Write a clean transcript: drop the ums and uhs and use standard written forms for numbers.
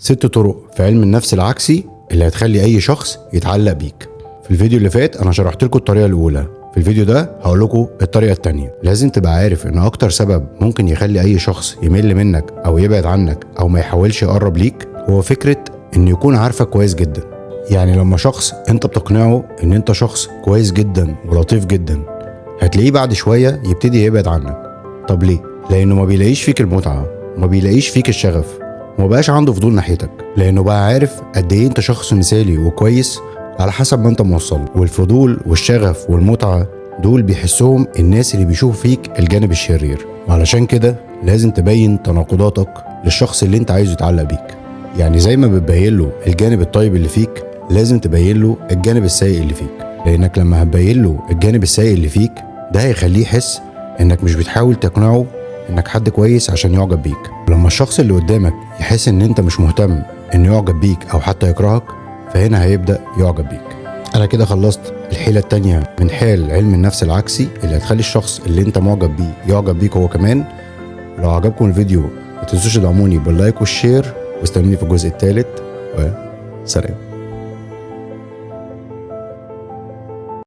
6 طرق في علم النفس العكسي اللي هتخلي اي شخص يتعلق بيك. في الفيديو اللي فات انا شرحت لكم الطريقه الاولى، في الفيديو ده هقول لكم الطريقه الثانيه. لازم تبقى عارف ان اكتر سبب ممكن يخلي اي شخص يمل منك او يبعد عنك او ما يحاولش يقرب ليك هو فكره ان يكون عارفك كويس جدا. يعني لما شخص انت بتقنعه ان انت شخص كويس جدا ولطيف جدا، هتلاقيه بعد شويه يبتدي يبعد عنك. طب ليه؟ لانه ما بيلاقيش فيك المتعه، ما بيلاقيش فيك الشغف، وما بقاش عنده فضول ناحيتك، لانه بقى عارف قد ايه انت شخص مثالي وكويس على حسب ما انت موصل. والفضول والشغف والمتعه دول بيحسهم الناس اللي بيشوفوا فيك الجانب الشرير، وعلشان كده لازم تبين تناقضاتك للشخص اللي انت عايزه يتعلق بيك. يعني زي ما بتبين له الجانب الطيب اللي فيك، لازم تبين له الجانب السيء اللي فيك، لانك لما هتبين له الجانب السيء اللي فيك ده هيخليه يحس انك مش بتحاول تقنعه انك حد كويس عشان يعجب بيك. ولما الشخص اللي قدامك يحس ان انت مش مهتم انه يعجب بيك او حتى يكرهك، فهنا هيبدأ يعجب بيك. انا كده خلصت الحيلة التانية من حيل علم النفس العكسي اللي هتخلي الشخص اللي انت معجب بيه يعجب بيك هو كمان. لو عجبكم الفيديو ما تنسوش تدعموني باللايك والشير، واستنوني في الجزء الثالث، وسلام.